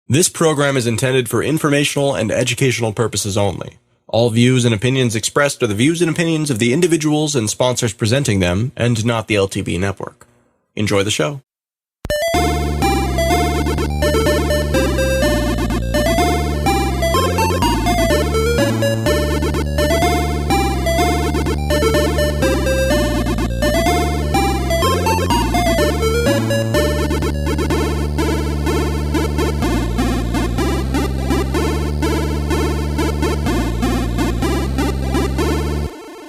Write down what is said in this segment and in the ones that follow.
This program is intended for informational and educational purposes only. All views and opinions expressed are the views and opinions of the individuals and sponsors presenting them, and not the LTB network. Enjoy the show.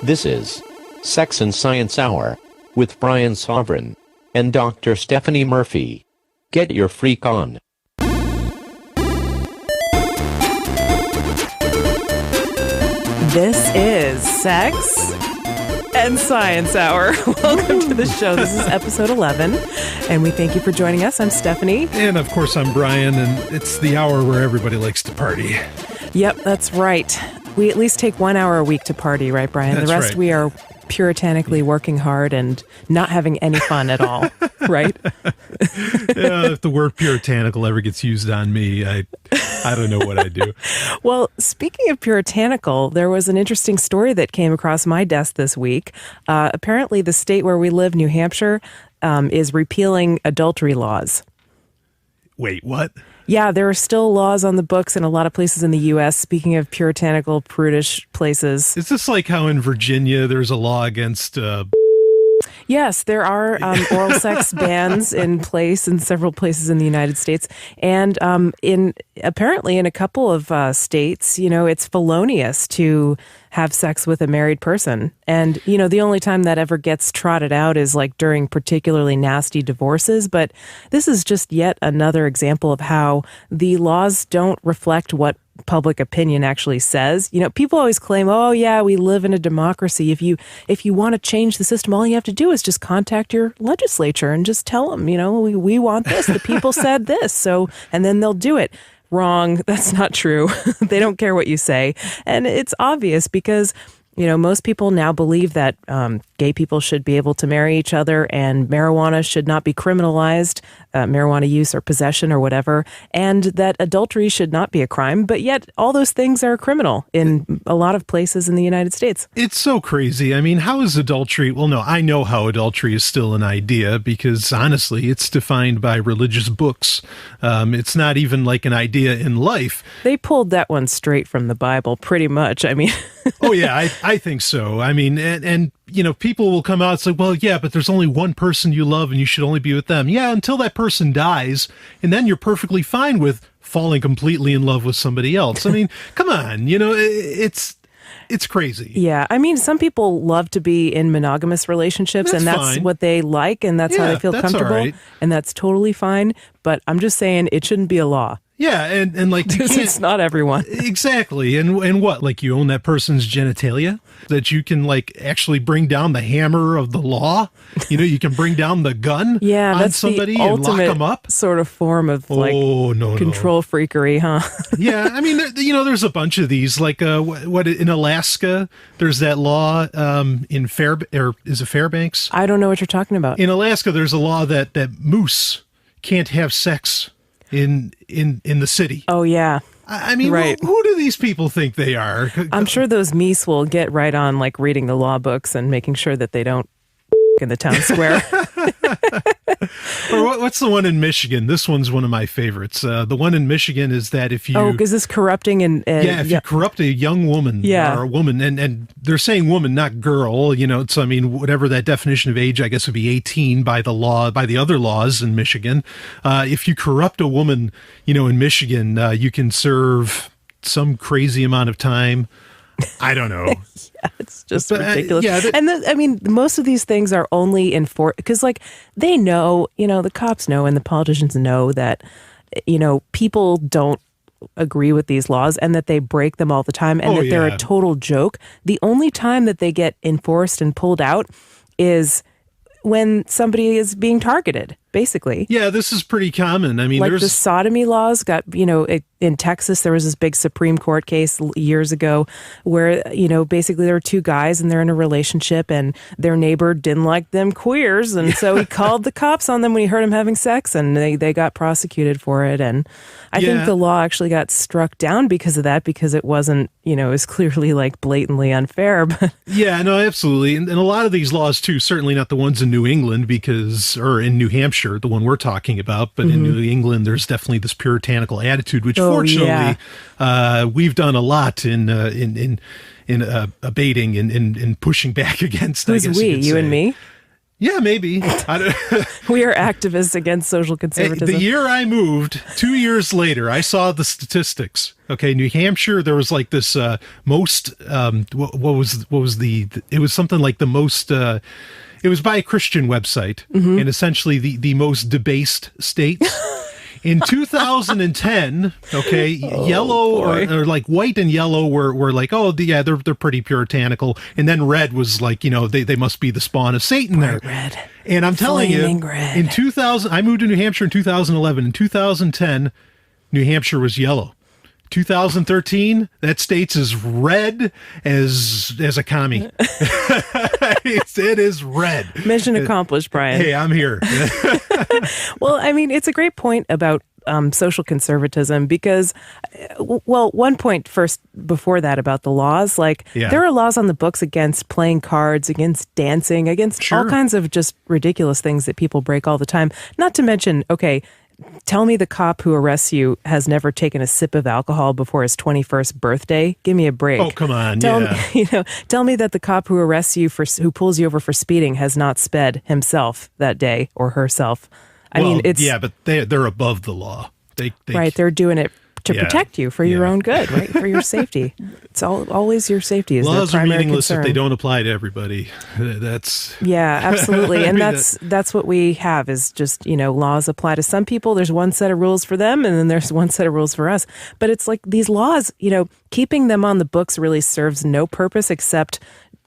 This is Sex and Science Hour with Brian Sovereign and Dr. Stephanie Murphy. Get your freak on. This is Sex and Science Hour. Welcome to the show. This is episode 11, and we thank you for joining us. I'm Stephanie. And of course, I'm Brian, and it's the hour where everybody likes to party. Yep, that's right. We at least take 1 hour a week to party, right, Brian? That's the rest right. We are puritanically working hard and not having any fun at all, right? Yeah, if the word puritanical ever gets used on me, I don't know what I do. Well, speaking of puritanical, there was an interesting story that came across my desk this week. Apparently, the state where we live, New Hampshire, is repealing adultery laws. Wait, what? Yeah, there are still laws on the books in a lot of places in the U.S., speaking of puritanical, prudish places. Is this like how in Virginia there's a law against... Yes, there are oral sex bans in place in several places in the United States. And apparently in a couple of states, you know, it's felonious to have sex with a married person. And, you know, the only time that ever gets trotted out is like during particularly nasty divorces. But this is just yet another example of how the laws don't reflect what public opinion actually says. You know, people always claim, oh yeah, we live in a democracy. If you want to change the system, all you have to do is just contact your legislature and just tell them, you know, we want this. The people said this. So, and then they'll do it. Wrong. That's not true. They don't care what you say. And it's obvious because, you know, most people now believe that gay people should be able to marry each other and marijuana should not be criminalized, marijuana use or possession or whatever, and that adultery should not be a crime. But yet all those things are criminal in a lot of places in the United States. It's so crazy. I mean, how is adultery? Well, no, I know how adultery is still an idea because honestly, it's defined by religious books. It's not even like an idea in life. They pulled that one straight from the Bible, pretty much. I mean... Oh, yeah, I think so. I mean, and you know, people will come out and say, well, yeah, but there's only one person you love and you should only be with them. Yeah, until that person dies, and then you're perfectly fine with falling completely in love with somebody else. I mean, come on, you know, it's crazy. Yeah, I mean, some people love to be in monogamous relationships, and that's fine. What they like, and that's how they feel that's comfortable, all right. and that's totally fine. But I'm just saying it shouldn't be a law. Yeah, and like you can't, it's not everyone. Exactly. And what? Like you own that person's genitalia? That you can like actually bring down the hammer of the law? You know, you can bring down the gun yeah, on somebody and lock them up? Sort of form of like control freakery, huh? Yeah, I mean, you know, there's a bunch of these. Like what in Alaska, there's that law in Fairbanks? I don't know what you're talking about. In Alaska, there's a law that moose can't have sex in the city. Oh, yeah. I mean, right. Who do these people think they are? I'm sure those meese will get right on like reading the law books and making sure that they don't in the town square. Or what's the one in Michigan? This one's one of my favorites. The one in Michigan is that if you... Oh, is this corrupting? If you corrupt a young woman or a woman, and they're saying woman, not girl, you know, so I mean, whatever that definition of age, I guess would be 18 by the law, by the other laws in Michigan. If you corrupt a woman, you know, in Michigan, you can serve some crazy amount of time. I don't know. Yeah, it's just ridiculous. I mean, most of these things are only enforced because, like, they know, you know, the cops know and the politicians know that, you know, people don't agree with these laws and that they break them all the time and that they're a total joke. The only time that they get enforced and pulled out is when somebody is being targeted. basically. Yeah, this is pretty common. I mean, like there's the sodomy laws got, in Texas, there was this big Supreme Court case years ago where, basically there were two guys and they're in a relationship and their neighbor didn't like them queers. And so he called the cops on them when he heard them having sex, and they got prosecuted for it. And I think the law actually got struck down because of that, because it wasn't, it was clearly like blatantly unfair. But yeah, no, absolutely. And a lot of these laws too, certainly not the ones in New England or in New Hampshire, the one we're talking about, but in New England, there's definitely this puritanical attitude, which fortunately, we've done a lot in abating and in pushing back against. Who's we? You and me? Yeah, maybe. We are activists against social conservatism. The year I moved, 2 years later, I saw the statistics. Okay, New Hampshire, there was like this most. What was it was something like the most. It was by a Christian website, and essentially the most debased states. In 2010, okay, yellow or like white and yellow were like, they're pretty puritanical, and then red was like, they must be the spawn of Satan there. Red. And I'm telling you, red. In 2000, I moved to New Hampshire in 2011. In 2010, New Hampshire was yellow. 2013, that state's as red as a commie. It is red. Mission accomplished, Brian. Hey, I'm here. Well, I mean, it's a great point about social conservatism because, one point first before that about the laws, there are laws on the books against playing cards, against dancing, against all kinds of just ridiculous things that people break all the time. Not to mention, tell me the cop who arrests you has never taken a sip of alcohol before his 21st birthday. Give me a break. Oh, come on. Tell me that the cop who arrests you who pulls you over for speeding has not sped himself that day or herself. I mean, but they're above the law. They're doing it to protect you for your own good, right? For your safety. It's always your safety is laws their primary are meaningless concern. if they don't apply to everybody. Absolutely. And that's what we have is just, laws apply to some people. There's one set of rules for them, and then there's one set of rules for us. But it's like these laws, keeping them on the books really serves no purpose except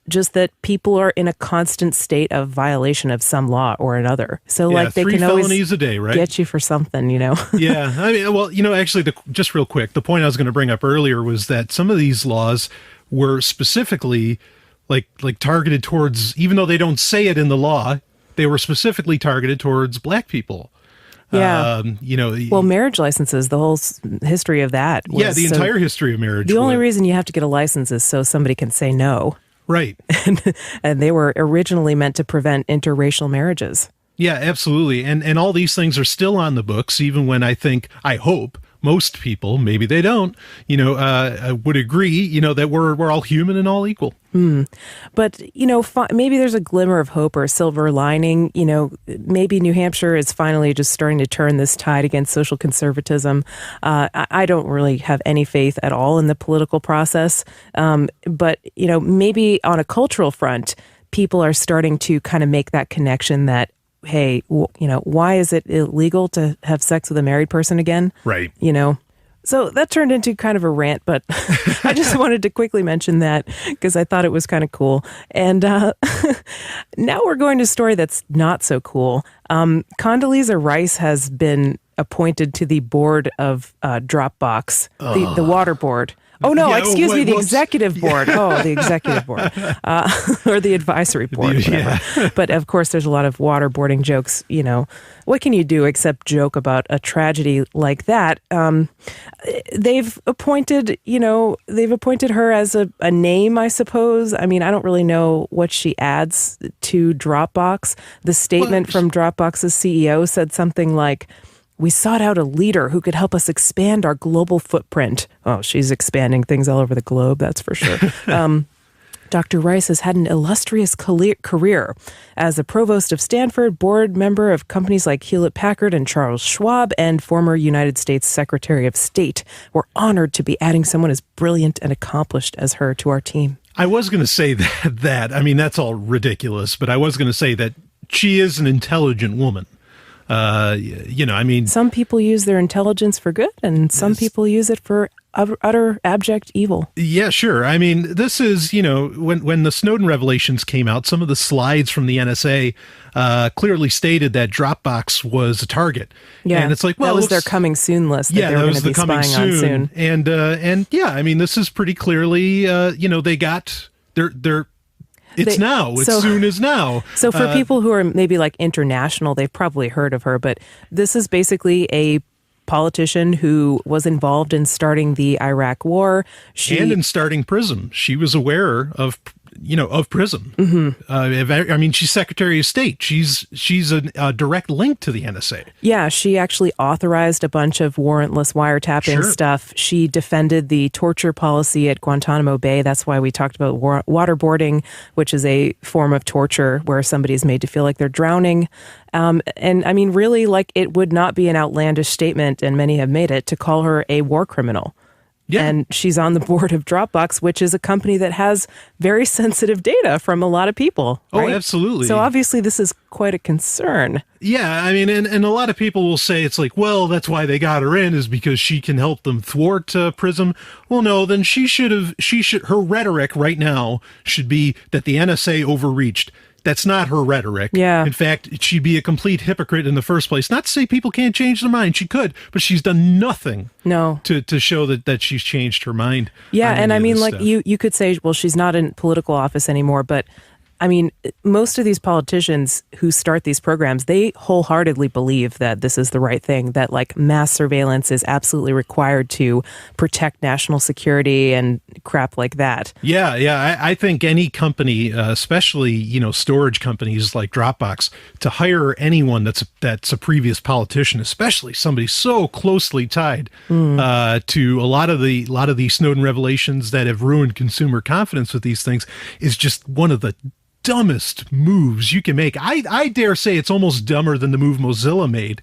just that people are in a constant state of violation of some law or another. So they can always 3 felonies a day, right? Get you for something, Yeah. I mean, well, actually, just real quick, the point I was going to bring up earlier was that some of these laws were specifically like targeted towards, even though they don't say it in the law, they were specifically targeted towards black people. Yeah. Marriage licenses, the whole history of that. The entire history of marriage. The only reason you have to get a license is so somebody can say no. Right. And they were originally meant to prevent interracial marriages. Yeah, absolutely. And all these things are still on the books, even when I hope most people, maybe they don't, would agree, that we're all human and all equal. But, maybe there's a glimmer of hope or a silver lining. Maybe New Hampshire is finally just starting to turn this tide against social conservatism. I don't really have any faith at all in the political process. But, maybe on a cultural front, people are starting to kind of make that connection that, hey, why is it illegal to have sex with a married person again? Right. So that turned into kind of a rant, but I just wanted to quickly mention that because I thought it was kind of cool. And now we're going to a story that's not so cool. Condoleezza Rice has been appointed to the board of Dropbox, the water board. Oh, no, excuse me, the executive board. Oh, the executive board. Or the advisory board, whatever. Yeah. But, of course, there's a lot of waterboarding jokes, What can you do except joke about a tragedy like that? They've appointed her as a name, I suppose. I mean, I don't really know what she adds to Dropbox. The statement from Dropbox's CEO said something like, "We sought out a leader who could help us expand our global footprint." Oh, she's expanding things all over the globe, that's for sure. Dr. Rice has had an illustrious career as a provost of Stanford, board member of companies like Hewlett-Packard and Charles Schwab, and former United States Secretary of State. We're honored to be adding someone as brilliant and accomplished as her to our team. I was going to say that. I mean, that's all ridiculous, but I was going to say that she is an intelligent woman. I mean, some people use their intelligence for good, and some people use it for utter abject evil. Yeah, sure. I mean, this is, when the Snowden revelations came out, some of the slides from the NSA clearly stated that Dropbox was a target. Yeah, and it's like, well, that was their coming soon list. That they were going to be spying on soon. And yeah, I mean, this is pretty clearly, they got their. It's soon as now. So for people who are maybe like international, they've probably heard of her, but this is basically a politician who was involved in starting the Iraq War. And in starting PRISM. She was aware of PRISM. Mm-hmm. I mean, she's Secretary of State. She's a direct link to the NSA. Yeah, she actually authorized a bunch of warrantless wiretapping stuff. She defended the torture policy at Guantanamo Bay. That's why we talked about waterboarding, which is a form of torture where somebody is made to feel like they're drowning. And I mean, really, like, it would not be an outlandish statement, and many have made it, to call her a war criminal. Yeah. And she's on the board of Dropbox, which is a company that has very sensitive data from a lot of people. Right? Oh, absolutely. So obviously this is quite a concern. Yeah, I mean, and a lot of people will say it's like, well, that's why they got her in, is because she can help them thwart PRISM. Well, no, then her rhetoric right now should be that the NSA overreached. That's not her rhetoric. Yeah. In fact, she'd be a complete hypocrite in the first place. Not to say people can't change their mind. She could, but she's done nothing to show that she's changed her mind. Yeah, and I mean, like, you could say, well, she's not in political office anymore, but I mean, most of these politicians who start these programs, they wholeheartedly believe that this is the right thing, that like mass surveillance is absolutely required to protect national security and crap like that. Yeah. I think any company, especially, storage companies like Dropbox, to hire anyone that's a previous politician, especially somebody so closely tied to a lot of the Snowden revelations that have ruined consumer confidence with these things, is just one of the dumbest moves you can make. I dare say it's almost dumber than the move Mozilla made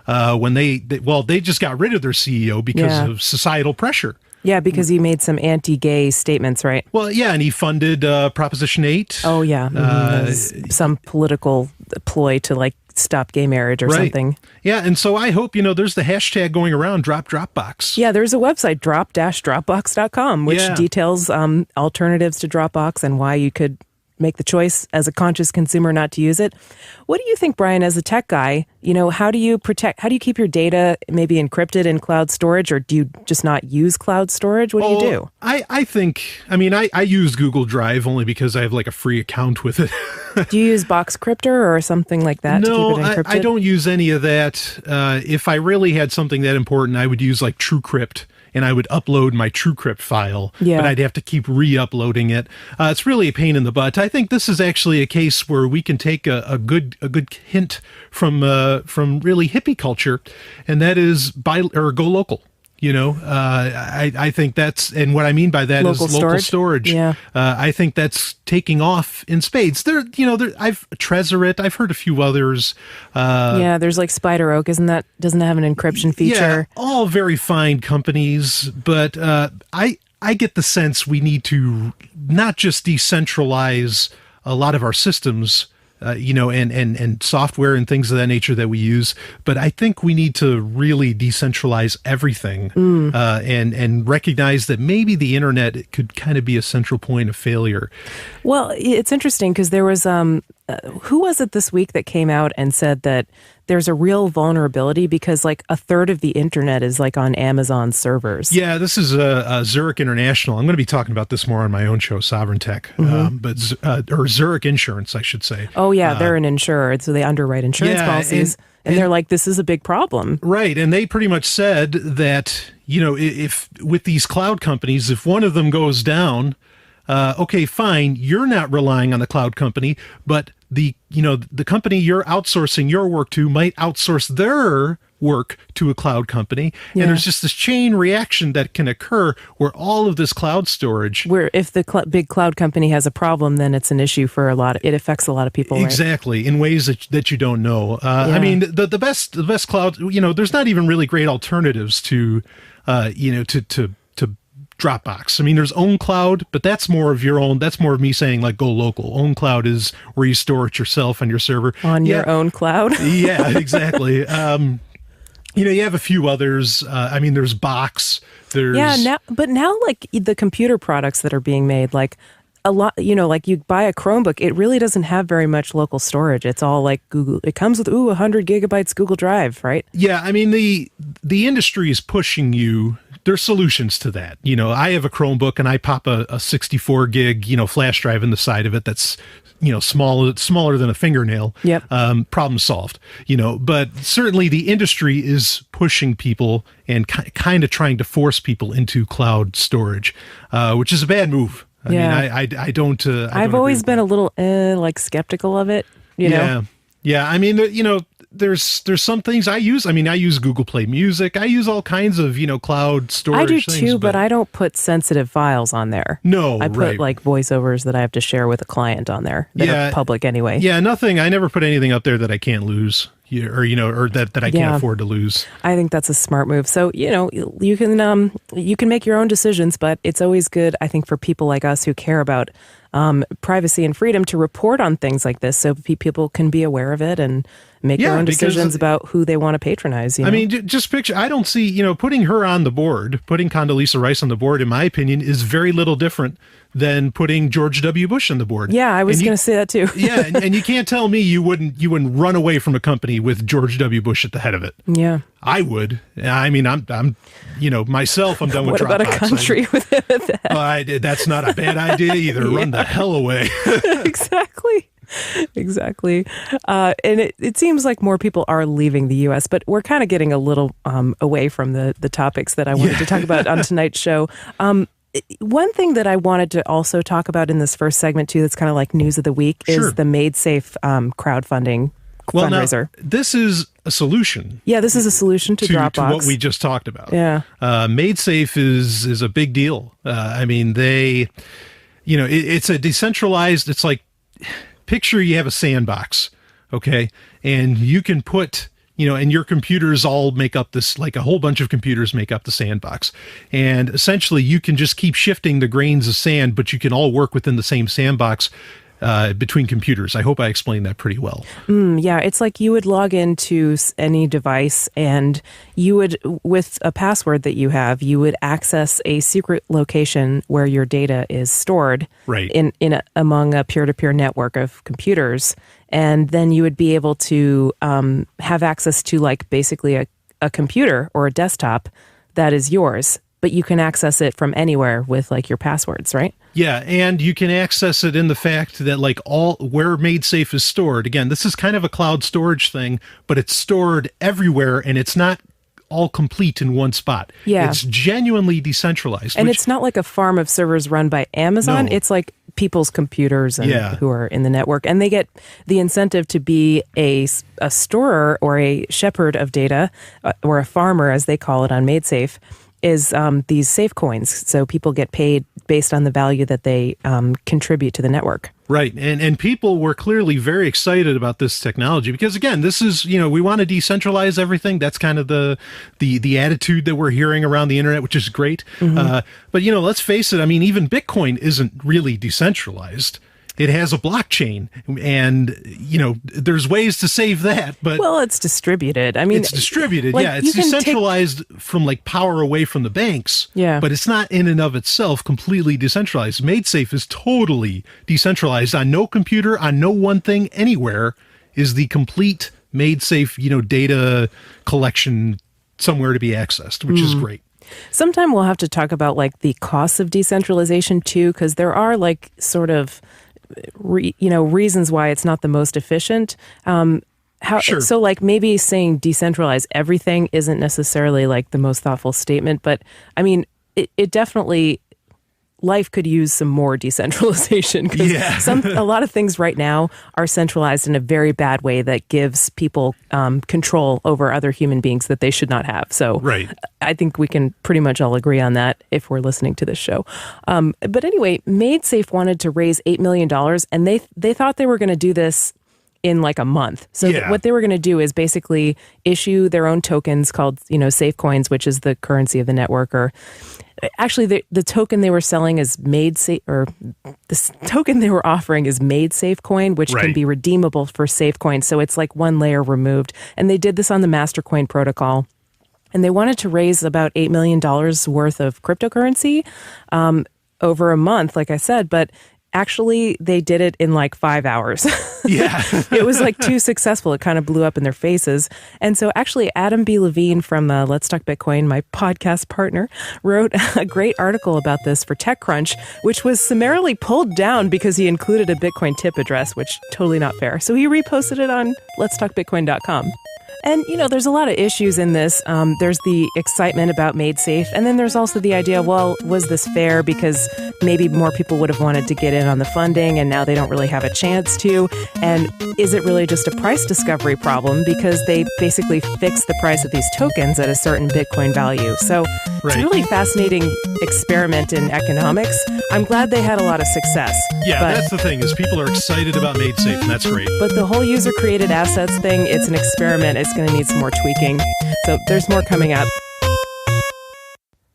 when they just got rid of their CEO because of societal pressure. Yeah, because he made some anti-gay statements, right? Well, yeah, and he funded Proposition 8. Oh, yeah. Some political ploy to like stop gay marriage or something. Yeah, and so I hope, there's the hashtag going around, Drop Dropbox. Yeah, there's a website, drop-dropbox.com, which details alternatives to Dropbox and why you could make the choice as a conscious consumer not to use it. What do you think, Brian, as a tech guy, how do you keep your data maybe encrypted in cloud storage, or do you just not use cloud storage? What do you do? I use Google Drive only because I have like a free account with it. Do you use Boxcryptor or something like that to keep it encrypted? I don't use any of that. If I really had something that important, I would use like TrueCrypt. And I would upload my TrueCrypt file, but I'd have to keep re-uploading it. It's really a pain in the butt. I think this is actually a case where we can take a good hint from really hippie culture, and that is go local. I think that's, and what I mean by that is local storage. Yeah. I think that's taking off in spades. I've Trezorit, I've heard a few others. There's like Spider Oak, doesn't have an encryption feature? Yeah, all very fine companies, but I get the sense we need to not just decentralize a lot of our systems, and software and things of that nature that we use. But I think we need to really decentralize everything and recognize that maybe the internet could kind of be a central point of failure. Well, it's interesting because there was, who was it this week that came out and said that there's a real vulnerability because like a third of the internet is like on Amazon servers. Yeah, this is Zurich International. I'm going to be talking about this more on my own show, Sovereign Tech, or Zurich Insurance, I should say. Oh yeah, they're an insurer, so they underwrite insurance policies. And they're like, this is a big problem. Right. And they pretty much said that, if with these cloud companies, if one of them goes down, okay, fine, you're not relying on the cloud company, but the company you're outsourcing your work to might outsource their work to a cloud company. Yeah. And there's just this chain reaction that can occur where all of this cloud storage, where if the big cloud company has a problem, then it's an issue for it affects a lot of people. Exactly. Right? In ways that you don't know. I mean, the best cloud, there's not even really great alternatives to Dropbox. I mean, there's OwnCloud, but that's more of your own. That's more of me saying like go local. OwnCloud is where you store it yourself on your server. On your own cloud? Yeah, exactly. You have a few others. I mean, there's Box. There's now like the computer products that are being made, like a lot, like you buy a Chromebook, it really doesn't have very much local storage. It's all like Google. It comes with 100 gigabytes Google Drive, right? Yeah, I mean the industry is pushing you. There's solutions to that. I have a Chromebook and I pop a 64 gig, flash drive in the side of it that's, smaller than a fingernail. Yep. Problem solved, but certainly the industry is pushing people and kind of trying to force people into cloud storage, which is a bad move. I mean, I don't. I've always been a little like skeptical of it. Yeah. I mean, there's some things I use. I mean, I use Google Play Music. I use all kinds of cloud storage. I do things, too, but I don't put sensitive files on there. No, I put like voiceovers that I have to share with a client on there that are public anyway. Yeah, nothing. I never put anything up there that I can't lose. Or that I can't afford to lose. I think that's a smart move. So you can make your own decisions, but it's always good, I think, for people like us who care about privacy and freedom to report on things like this, so people can be aware of it and make their own decisions about who they want to patronize. I mean, just picture. I don't see putting her on the board, putting Condoleezza Rice on the board. In my opinion, is very little different than putting George W. Bush on the board. Yeah, I was going to say that too. Yeah, and you can't tell me you wouldn't run away from a company with George W. Bush at the head of it. Yeah, I would. I mean, I'm myself. I'm done with Dropbox. What about a country with that? That's not a bad idea either. Run the hell away. Exactly. And it seems like more people are leaving the U.S., but we're kind of getting a little away from the topics that I wanted to talk about on tonight's show. One thing that I wanted to also talk about in this first segment, too, that's kind of like news of the week, is the MadeSafe crowdfunding fundraiser. Now, this is a solution. Yeah, this is a solution to Dropbox. To what we just talked about. Yeah. MadeSafe is a big deal. I mean, it's a decentralized, it's like, picture you have a sandbox, okay? And you can put, and your computers all make up this, like a whole bunch of computers make up the sandbox. And essentially you can just keep shifting the grains of sand, but you can all work within the same sandbox between computers. I hope I explained that pretty well. Yeah, it's like you would log into any device and you would, with a password that you have, you would access a secret location where your data is stored among a peer-to-peer network of computers. And then you would be able to have access to like basically a computer or a desktop that is yours, but you can access it from anywhere with like your passwords, right? Yeah, and you can access it in the fact that like where MadeSafe is stored. Again, this is kind of a cloud storage thing, but it's stored everywhere and it's not all complete in one spot. Yeah. It's genuinely decentralized. And it's not like a farm of servers run by Amazon. No. It's like people's computers and who are in the network. And they get the incentive to be a storer or a shepherd of data, or a farmer, as they call it on MadeSafe, is these safe coins. So people get paid based on the value that they contribute to the network. Right. And people were clearly very excited about this technology because, again, this is, we want to decentralize everything. That's kind of the attitude that we're hearing around the internet, which is great. Mm-hmm. But, let's face it. I mean, even Bitcoin isn't really decentralized. It has a blockchain and, there's ways to save that, but... Well, it's distributed. I mean... It's distributed, It's decentralized from, like, power away from the banks. Yeah. But it's not in and of itself completely decentralized. MadeSafe is totally decentralized. On no computer, on no one thing, anywhere is the complete MadeSafe, data collection somewhere to be accessed, which is great. Sometime we'll have to talk about, like, the costs of decentralization, too, because there are, like, sort of... reasons why it's not the most efficient. Sure. So like maybe saying decentralize everything isn't necessarily like the most thoughtful statement, but I mean, it definitely, life could use some more decentralization because a lot of things right now are centralized in a very bad way that gives people control over other human beings that they should not have. So I think we can pretty much all agree on that if we're listening to this show. But anyway, MadeSafe wanted to raise $8 million and they thought they were going to do this in like a month. So what they were going to do is basically issue their own tokens called, safe coins, which is the currency of the network. Or actually, the token they were selling is made safe, or the token they were offering is made safe coin, which can be redeemable for safe coin. So it's like one layer removed. And they did this on the Mastercoin protocol. And they wanted to raise about $8 million worth of cryptocurrency over a month, like I said, but actually, they did it in like 5 hours. Yeah. It was like too successful. It kind of blew up in their faces. And so actually, Adam B. Levine from Let's Talk Bitcoin, my podcast partner, wrote a great article about this for TechCrunch, which was summarily pulled down because he included a Bitcoin tip address, which totally not fair. So he reposted it on letstalkbitcoin.com. And, there's a lot of issues in this. There's the excitement about Made Safe. And then there's also the idea, well, was this fair? Because maybe more people would have wanted to get in on the funding and now they don't really have a chance to. And is it really just a price discovery problem? Because they basically fix the price of these tokens at a certain Bitcoin value. So it's a really fascinating experiment in economics. I'm glad they had a lot of success. Yeah, that's the thing, is people are excited about Made Safe, and that's great. But the whole user-created assets thing, it's an experiment. It's going to need some more tweaking. So there's more coming up.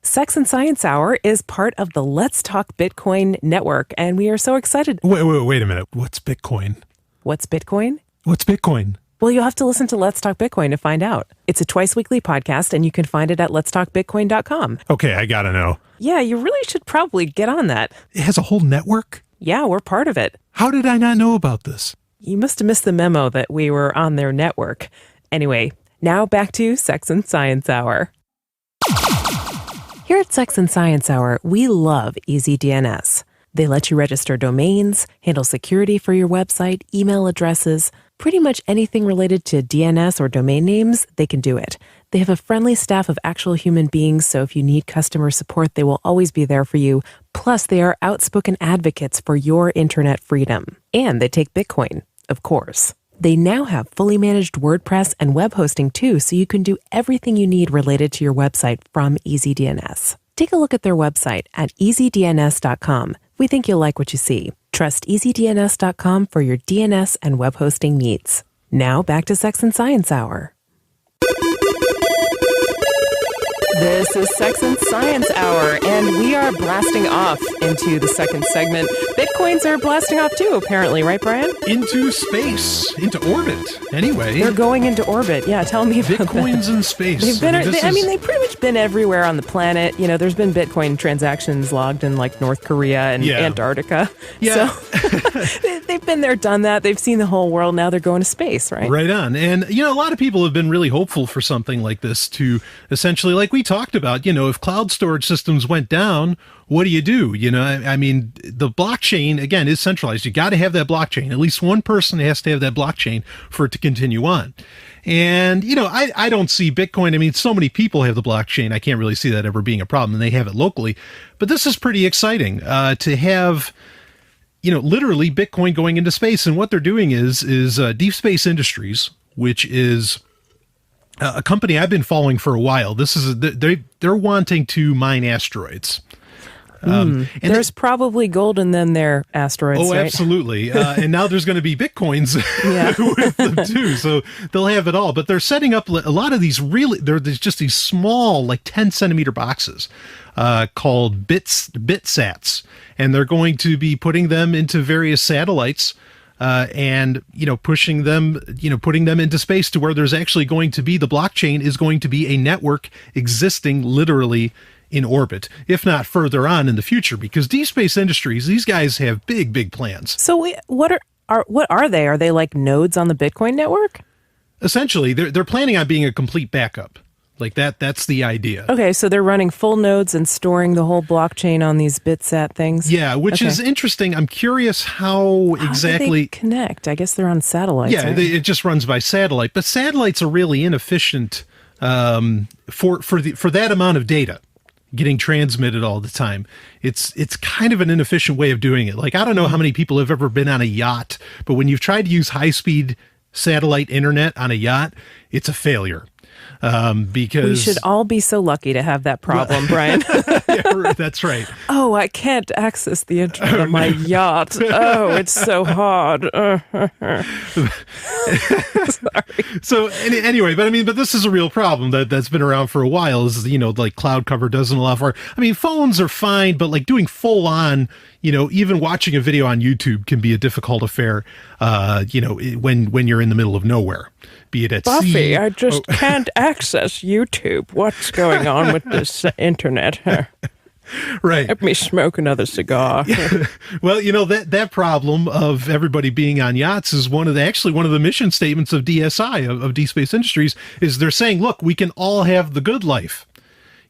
Sex and Science Hour is part of the Let's Talk Bitcoin network, and we are so excited. Wait a minute. What's Bitcoin? What's Bitcoin? What's Bitcoin? Well, you'll have to listen to Let's Talk Bitcoin to find out. It's a twice-weekly podcast, and you can find it at letstalkbitcoin.com. Okay, I gotta know. Yeah, you really should probably get on that. It has a whole network? Yeah, we're part of it. How did I not know about this? You must have missed the memo that we were on their network. Anyway, now back to Sex and Science Hour. Here at Sex and Science Hour, we love EasyDNS. They let you register domains, handle security for your website, email addresses, pretty much anything related to DNS or domain names, they can do it. They have a friendly staff of actual human beings, so if you need customer support, they will always be there for you. Plus, they are outspoken advocates for your internet freedom. And they take Bitcoin, of course. They now have fully managed WordPress and web hosting too, so you can do everything you need related to your website from EasyDNS. Take a look at their website at easydns.com. We think you'll like what you see. Trust easydns.com for your DNS and web hosting needs. Now back to Sex and Science Hour. This is Sex and Science Hour, and we are blasting off into the second segment. Bitcoins are blasting off too, apparently, right, Brian? Into space, into orbit. Anyway, they're going into orbit. Yeah, tell me about Bitcoins that. in space. They've been. They've pretty much been everywhere on the planet. There's been Bitcoin transactions logged in like North Korea and Antarctica. Yeah. So they've been there, done that. They've seen the whole world. Now they're going to space, right? Right on. And a lot of people have been really hopeful for something like this to essentially, like we talked about, if cloud storage systems went down, what do? The blockchain, again, is centralized. You got to have that blockchain. At least one person has to have that blockchain for it to continue on. And, I don't see Bitcoin. So many people have the blockchain. I can't really see that ever being a problem, and they have it locally. But this is pretty exciting to have, literally Bitcoin going into space. And what they're doing is Deep Space Industries, which is a company I've been following for a while. They're wanting to mine asteroids. And there's probably gold in them there, asteroids. Oh, right? Absolutely. And now there's going to be Bitcoins with them too. So they'll have it all. But they're setting up a lot of these there's just these small, like 10 centimeter boxes called bitsats. And they're going to be putting them into various satellites. And putting them into space to where there's actually going to be, the blockchain is going to be a network existing literally in orbit, if not further on in the future, because Deep Space Industries, these guys have big plans. So what are they? Are they like nodes on the Bitcoin network? Essentially, they're planning on being a complete backup. Like that's the idea. Okay, so they're running full nodes and storing the whole blockchain on these bitsat things? Yeah, which is interesting. I'm curious how exactly do they connect. I guess they're on satellites. Yeah, right? It just runs by satellite. But satellites are really inefficient for that amount of data getting transmitted all the time. It's kind of an inefficient way of doing it. Like, I don't know how many people have ever been on a yacht, but when you've tried to use high-speed satellite internet on a yacht, it's a failure. because we should all be so lucky to have that problem, Brian. Yeah, that's right. Oh, I can't access the internet on my yacht. Oh, it's so hard. Sorry. So anyway, but this is a real problem that's been around for a while. Is like cloud cover doesn't allow for. I mean, phones are fine, but like doing full on, even watching a video on YouTube can be a difficult affair. When you're in the middle of nowhere, be it at Buffy, sea. I just can't access YouTube. What's going on with this internet? Right. Let me smoke another cigar. Well, that problem of everybody being on yachts is one of the mission statements of DSI, of Deep Space Industries, is they're saying, look, we can all have the good life.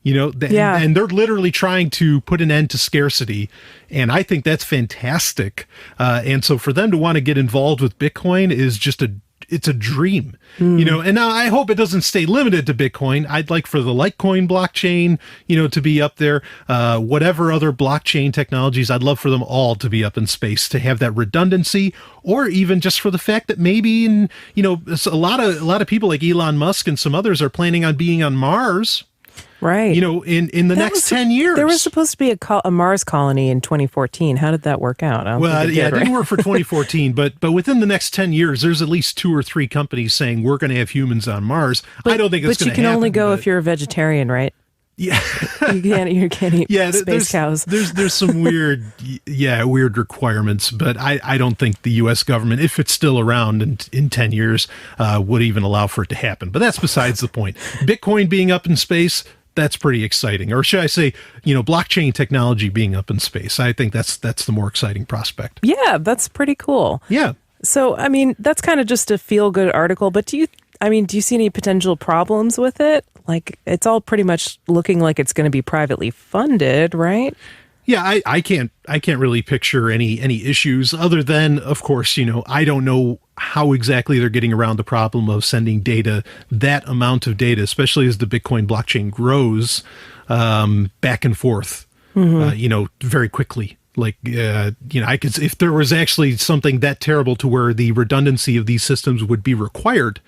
And they're literally trying to put an end to scarcity. And I think that's fantastic. And so for them to want to get involved with Bitcoin is just it's a dream, and now I hope it doesn't stay limited to Bitcoin. I'd like for the Litecoin blockchain, to be up there, whatever other blockchain technologies, I'd love for them all to be up in space, to have that redundancy, or even just for the fact that maybe a lot of people like Elon Musk and some others are planning on being on Mars. Right. In the next 10 years. There was supposed to be a Mars colony in 2014. How did that work out? It didn't work for 2014, but within the next 10 years, there's at least 2 or 3 companies saying we're going to have humans on Mars. I don't think it's going to happen. But you can only go if you're a vegetarian, right? Yeah. You can't eat space cows. There's some weird requirements, but I don't think the U.S. government, if it's still around in 10 years, would even allow for it to happen. But that's besides the point. Bitcoin being up in space, that's pretty exciting. Or should I say, blockchain technology being up in space. I think that's the more exciting prospect. Yeah, that's pretty cool. Yeah. So, I mean, that's kind of just a feel-good article, but do you see any potential problems with it? Like, it's all pretty much looking like it's going to be privately funded, right? Yeah, I can't really picture any issues other than, of course, I don't know how exactly they're getting around the problem of sending data, that amount of data, especially as the Bitcoin blockchain grows, back and forth, very quickly. Like, I could, if there was actually something that terrible to where the redundancy of these systems would be required,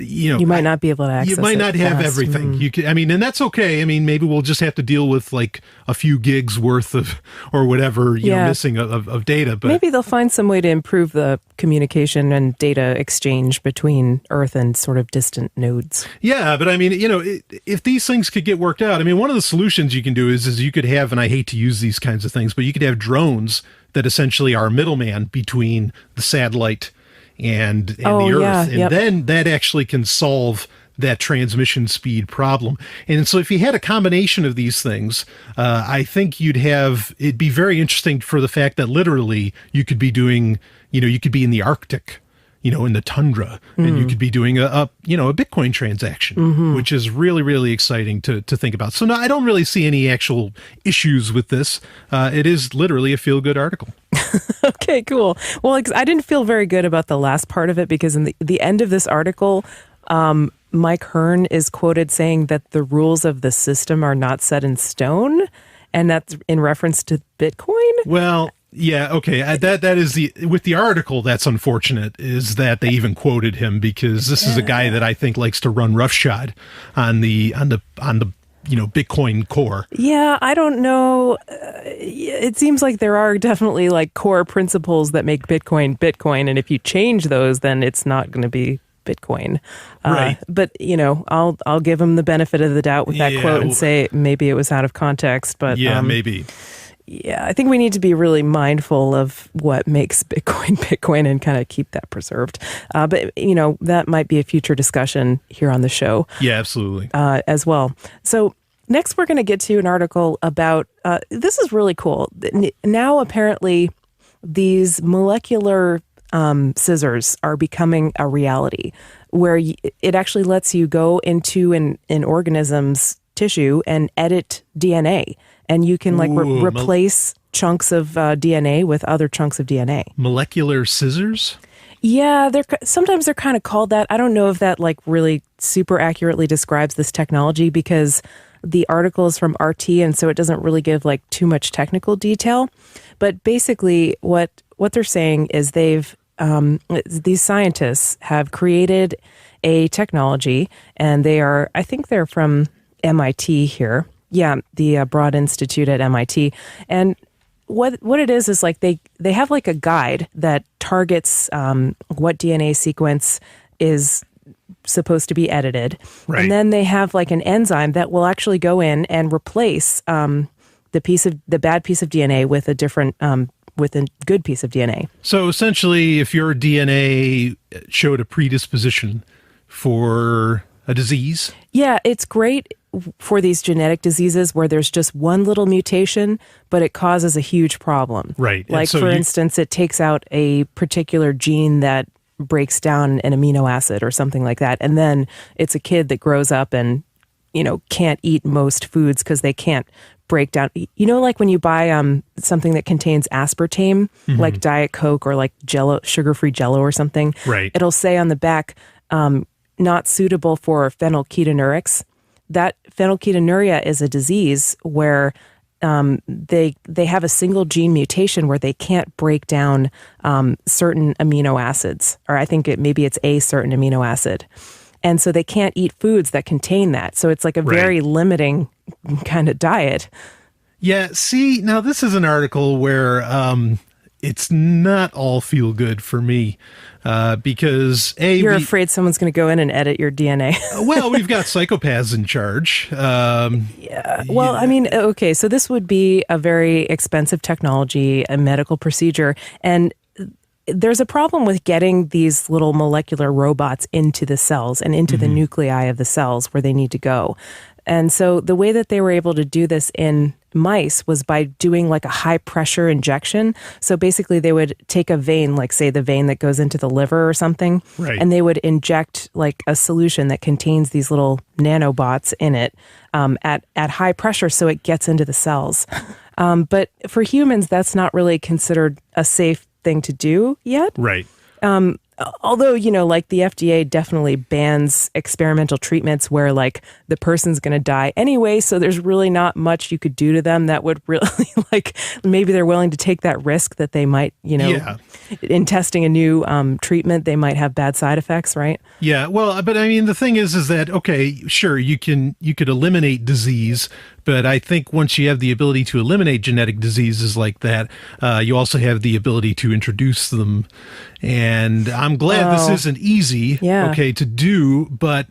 you might not be able to access it. You might not have fast. everything. You can, and that's okay. Maybe we'll just have to deal with like a few gigs worth of, or whatever, missing of data. But maybe they'll find some way to improve the communication and data exchange between Earth and sort of distant nodes. Yeah, but if these things could get worked out, one of the solutions you can do is you could have, and I hate to use these kinds of things, but you could have drones that essentially are a middleman between the satellite and the Earth. Then that actually can solve that transmission speed problem. And so if you had a combination of these things, I think it'd be very interesting for the fact that literally you could be doing, you could be in the Arctic, in the tundra, and you could be doing a Bitcoin transaction, which is really, really exciting to think about. So no, I don't really see any actual issues with this. It is literally a feel-good article. Okay, cool. Well, I didn't feel very good about the last part of it because in the end of this article, Mike Hearn is quoted saying that the rules of the system are not set in stone, and that's in reference to Bitcoin. Well, yeah, okay. That is with the article. That's unfortunate. Is that they even quoted him, because this is a guy that I think likes to run roughshod on the Bitcoin core. Yeah, I don't know. It seems like there are definitely like core principles that make Bitcoin, and if you change those, then it's not going to be Bitcoin. Right. But I'll give him the benefit of the doubt with that quote and say maybe it was out of context. But maybe. Yeah, I think we need to be really mindful of what makes Bitcoin and kind of keep that preserved. But, that might be a future discussion here on the show. Yeah, absolutely. As well. So next we're going to get to an article about, this is really cool. Now apparently these molecular scissors are becoming a reality where it actually lets you go into an organism's tissue and edit DNA. And you can replace chunks of DNA with other chunks of DNA. Molecular scissors? Yeah, sometimes they're kind of called that. I don't know if that really super accurately describes this technology because the article is from RT, and so it doesn't really give too much technical detail. But basically, what they're saying is these scientists have created a technology, and I think they're from MIT here. Yeah, the Broad Institute at MIT. And what it is like they have like a guide that targets what DNA sequence is supposed to be edited. Right. And then they have like an enzyme that will actually go in and replace the bad piece of DNA with a different with a good piece of DNA. So essentially, if your DNA showed a predisposition for a disease. Yeah, it's great for these genetic diseases where there's just one little mutation, but it causes a huge problem. Right. Like, so for instance, it takes out a particular gene that breaks down an amino acid or something like that. And then it's a kid that grows up and, can't eat most foods because they can't break down. Like when you buy something that contains aspartame, like Diet Coke or like Jello, sugar-free Jello or something. Right. It'll say on the back, not suitable for phenylketonuria. That phenylketonuria is a disease where they have a single gene mutation where they can't break down certain amino acids, or I think maybe it's a certain amino acid. And so they can't eat foods that contain that. So it's like a very limiting kind of diet. Yeah, see, now this is an article where it's not all feel good for me because you're afraid someone's going to go in and edit your DNA. Well, we've got psychopaths in charge. Yeah. Well, I mean, okay, so this would be a very expensive technology, a medical procedure, and there's a problem with getting these little molecular robots into the cells and into the nuclei of the cells where they need to go. And so the way that they were able to do this in mice was by doing like a high pressure injection. So basically they would take a vein, like say the vein that goes into the liver or something, and they would inject like a solution that contains these little nanobots in it at high pressure so it gets into the cells. But for humans, that's not really considered a safe thing to do yet. Right. Although, like the FDA definitely bans experimental treatments where like the person's going to die anyway. So there's really not much you could do to them that would really like, maybe they're willing to take that risk that they might, in testing a new treatment, they might have bad side effects, right? Yeah. Well, but I mean, the thing is that, okay, sure, you could eliminate disease, but I think once you have the ability to eliminate genetic diseases like that, you also have the ability to introduce them. And I'm glad this isn't easy, to do, but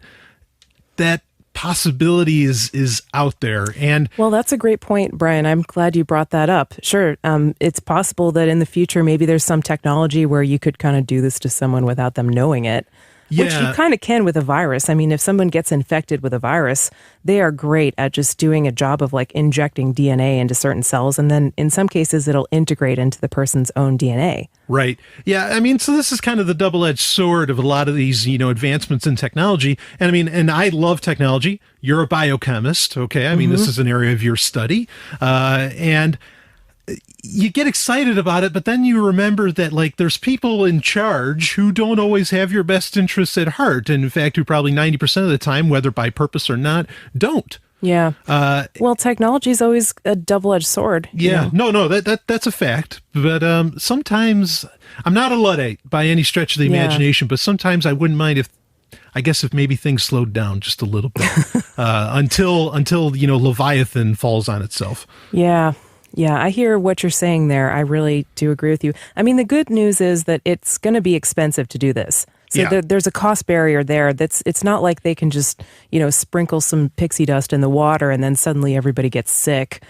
that possibility is out there. And well, that's a great point, Brian. I'm glad you brought that up. Sure. It's possible that in the future, maybe there's some technology where you could kind of do this to someone without them knowing it. Yeah. Which you kind of can with a virus. I mean, if someone gets infected with a virus, they are great at just doing a job of like injecting DNA into certain cells. And then in some cases, it'll integrate into the person's own DNA. Right. Yeah. I mean, so this is kind of the double-edged sword of a lot of these, advancements in technology. And I mean, and I love technology. You're a biochemist. Okay. I mean, this is an area of your study. And you get excited about it, but then you remember that like there's people in charge who don't always have your best interests at heart. And in fact, who probably 90% of the time, whether by purpose or not, don't. Yeah. Well, technology is always a double-edged sword. Yeah. No, that's a fact. But sometimes I'm not a Luddite by any stretch of the imagination, but sometimes I wouldn't mind if maybe things slowed down just a little bit until Leviathan falls on itself. Yeah. Yeah, I hear what you're saying there. I really do agree with you. I mean, the good news is that it's going to be expensive to do this. So there's a cost barrier there. It's not like they can just, sprinkle some pixie dust in the water and then suddenly everybody gets sick.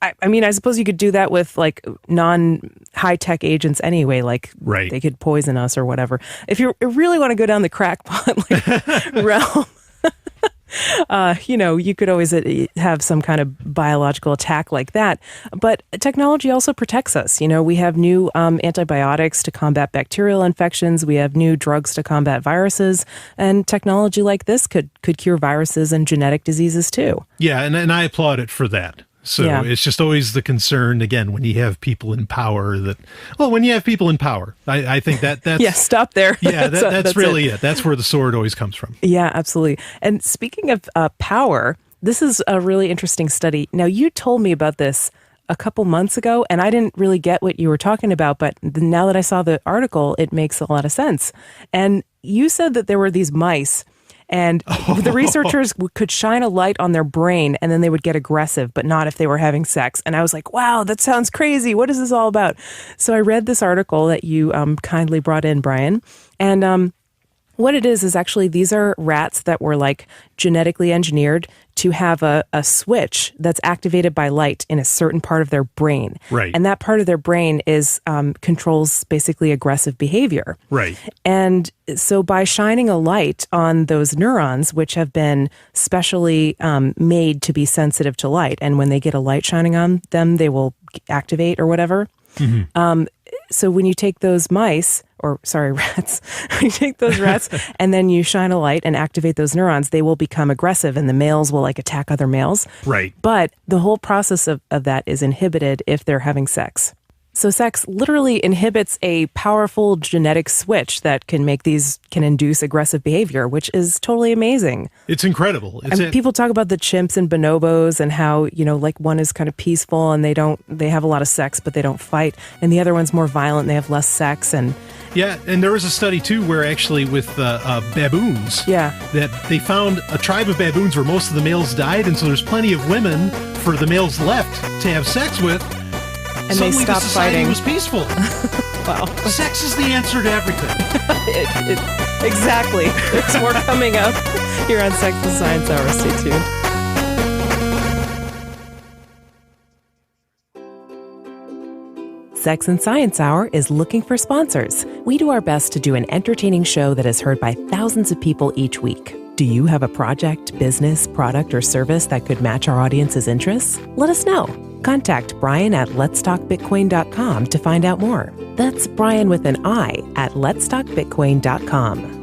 I mean, I suppose you could do that with like non-high-tech agents anyway, like they could poison us or whatever. If you really want to go down the crackpot realm, you could always have some kind of biological attack like that. But technology also protects us. We have new antibiotics to combat bacterial infections. We have new drugs to combat viruses. And technology like this could cure viruses and genetic diseases too. Yeah, and I applaud it for that. So it's just always the concern, again, when you have people in power I think that's... Yeah, stop there. Yeah, that's really it. That's where the sword always comes from. Yeah, absolutely. And speaking of power, this is a really interesting study. Now, you told me about this a couple months ago, and I didn't really get what you were talking about, but now that I saw the article, it makes a lot of sense. And you said that there were these mice, and the researchers could shine a light on their brain and then they would get aggressive, but not if they were having sex. And I was like, wow, that sounds crazy. What is this all about? So I read this article that you kindly brought in, Brian. And what it is actually these are rats that were like genetically engineered to have a switch that's activated by light in a certain part of their brain. Right. And that part of their brain is controls basically aggressive behavior. Right. And so by shining a light on those neurons, which have been specially made to be sensitive to light, and when they get a light shining on them, they will activate or whatever. Mm-hmm. So when you take those rats, when you take those rats and then you shine a light and activate those neurons, they will become aggressive and the males will like attack other males. Right. But the whole process of that is inhibited if they're having sex. So sex literally inhibits a powerful genetic switch that can induce aggressive behavior, which is totally amazing. It's incredible. People talk about the chimps and bonobos and how, like one is kind of peaceful and they have a lot of sex, but they don't fight. And the other one's more violent and they have less sex. And yeah, and there was a study too where actually with baboons, that they found a tribe of baboons where most of the males died, and so there's plenty of women for the males left to have sex with. And suddenly they stopped fighting. Was peaceful. Wow. Sex is the answer to everything. Exactly. There's more coming up here on Sex and Science Hour. Stay tuned. Sex and Science Hour is looking for sponsors. We do our best to do an entertaining show that is heard by thousands of people each week. Do you have a project, business, product, or service that could match our audience's interests? Let us know. Contact Brian at letstalkbitcoin.com to find out more. That's Brian with an I at letstalkbitcoin.com.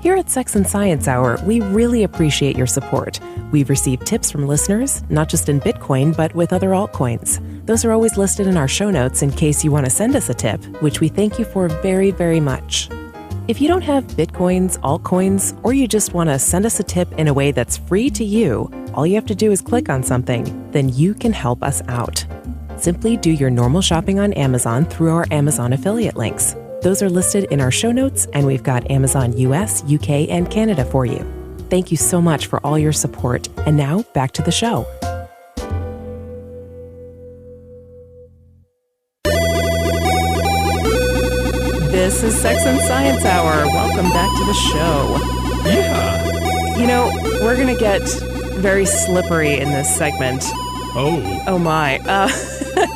Here at Sex and Science Hour, we really appreciate your support. We've received tips from listeners, not just in Bitcoin, but with other altcoins. Those are always listed in our show notes in case you want to send us a tip, which we thank you for very, very much. If you don't have Bitcoins, altcoins, or you just want to send us a tip in a way that's free to you, all you have to do is click on something, then you can help us out. Simply do your normal shopping on Amazon through our Amazon affiliate links. Those are listed in our show notes, and we've got Amazon US, UK, and Canada for you. Thank you so much for all your support. And now, back to the show. This is Sex and Science Hour. Welcome back to the show. Yeah. We're going to get very slippery in this segment. Oh my.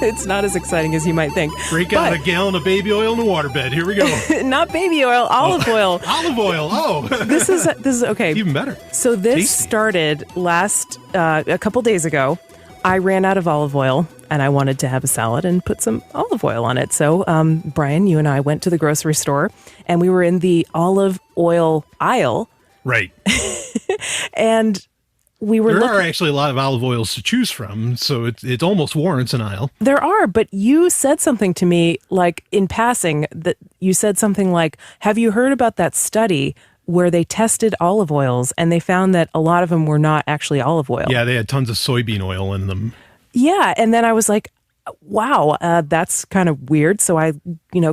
It's not as exciting as you might think. Break out a gallon of baby oil in the waterbed. Here we go. Not baby oil, olive oil. Olive oil. Oh. This is okay. Even better. So this Tasty. started a couple days ago. I ran out of olive oil and I wanted to have a salad and put some olive oil on it. So, Brian, you and I went to the grocery store and we were in the olive oil aisle. Right. And there are actually a lot of olive oils to choose from, so it almost warrants an aisle. There are, but you said something to me, like in passing, that you said something like, have you heard about that study where they tested olive oils and they found that a lot of them were not actually olive oil? Yeah, they had tons of soybean oil in them. Yeah, and then I was like, wow, that's kind of weird. So I,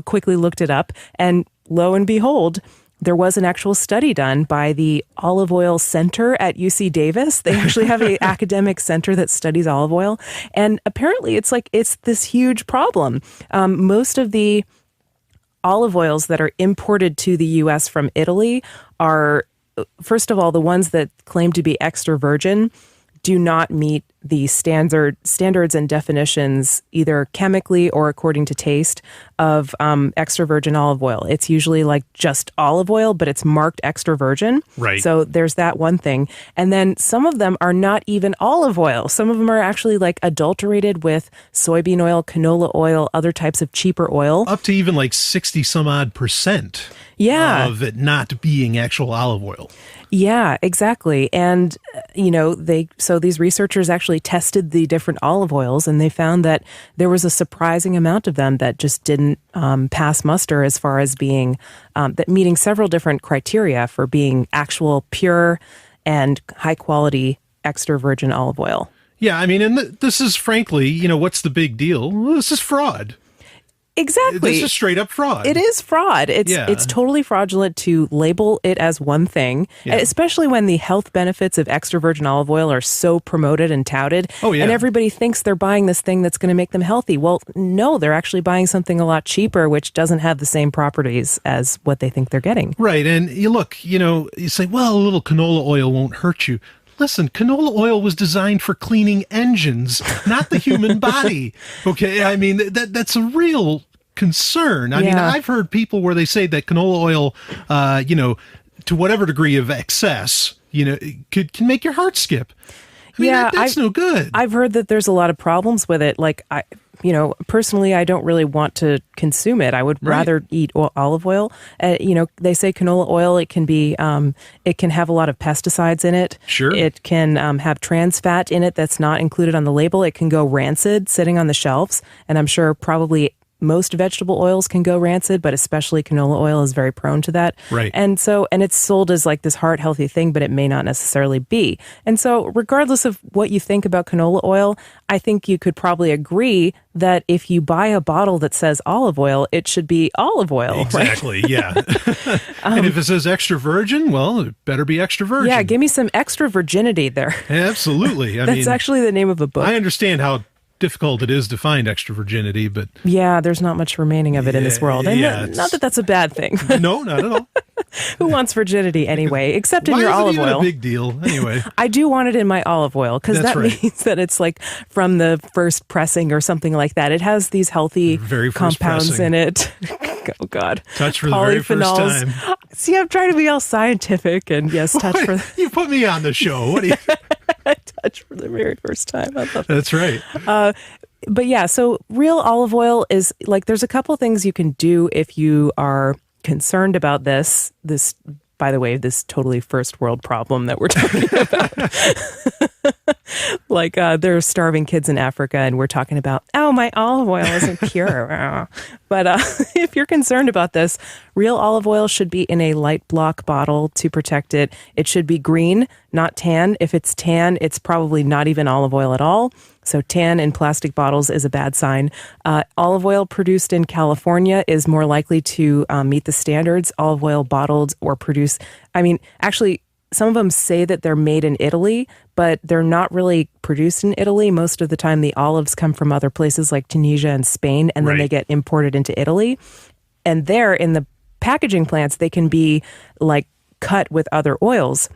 quickly looked it up, and lo and behold, there was an actual study done by the Olive Oil Center at UC Davis. They actually have an academic center that studies olive oil. And apparently it's this huge problem. Most of the olive oils that are imported to the U.S. from Italy are, first of all, the ones that claim to be extra virgin do not meet the standards and definitions, either chemically or according to taste, of extra virgin olive oil. It's usually like just olive oil, but it's marked extra virgin. Right. So there's that one thing. And then some of them are not even olive oil. Some of them are actually like adulterated with soybean oil, canola oil, other types of cheaper oil. Up to even like 60 some odd % of it not being actual olive oil. Yeah, exactly. And, so these researchers actually tested the different olive oils and they found that there was a surprising amount of them that just didn't pass muster as far as being, that meeting several different criteria for being actual pure and high quality extra virgin olive oil. Yeah, I mean, and this is frankly, what's the big deal? Well, this is fraud. Exactly. This is straight up fraud. It is fraud. It's totally fraudulent to label it as one thing, especially when the health benefits of extra virgin olive oil are so promoted and touted. Oh, yeah. And everybody thinks they're buying this thing that's going to make them healthy. Well, no, they're actually buying something a lot cheaper, which doesn't have the same properties as what they think they're getting. Right. And you say, well, a little canola oil won't hurt you. Listen, canola oil was designed for cleaning engines, not the human body. Okay, I mean, that's a real concern. I mean, I've heard people where they say that canola oil, to whatever degree of excess, can make your heart skip. I mean, that's no good. I've heard that there's a lot of problems with it. Like, personally, I don't really want to consume it. I would rather eat olive oil. They say canola oil, it can be, it can have a lot of pesticides in it. Sure. It can have trans fat in it that's not included on the label. It can go rancid sitting on the shelves. And I'm sure probably most vegetable oils can go rancid, but especially canola oil is very prone to that. Right. And it's sold as like this heart healthy thing, but it may not necessarily be. And so regardless of what you think about canola oil, I think you could probably agree that if you buy a bottle that says olive oil, it should be olive oil. Exactly, right? Yeah. And if it says extra virgin, well, it better be extra virgin. Yeah, give me some extra virginity there. Absolutely. That's actually the name of a book. I understand how difficult it is to find extra virginity, but there's not much remaining of it in this world, and not that that's a bad thing. No, not at all. Who wants virginity anyway, except in Why your is it olive even oil? A big deal anyway. I do want it in my olive oil because that means that it's like from the first pressing or something like that. It has these healthy compounds pressing in it. Oh God, touch for the very first time. See, I'm trying to be all scientific, and yes, touch for. You put me on the show. What do you? Touch for the very first time. I love That's right. But yeah, so real olive oil is like, there's a couple things you can do if you are concerned about this, by the way, this totally first world problem that we're talking about. Like there are starving kids in Africa and we're talking about, my olive oil isn't pure. But if you're concerned about this, real olive oil should be in a light block bottle to protect it. It should be green, not tan. If it's tan, it's probably not even olive oil at all. So tan in plastic bottles is a bad sign. Olive oil produced in California is more likely to meet the standards. Olive oil bottled or produced, actually, some of them say that they're made in Italy, but they're not really produced in Italy. Most of the time, the olives come from other places like Tunisia and Spain, and then they get imported into Italy. And there, in the packaging plants, they can be like cut with other oils.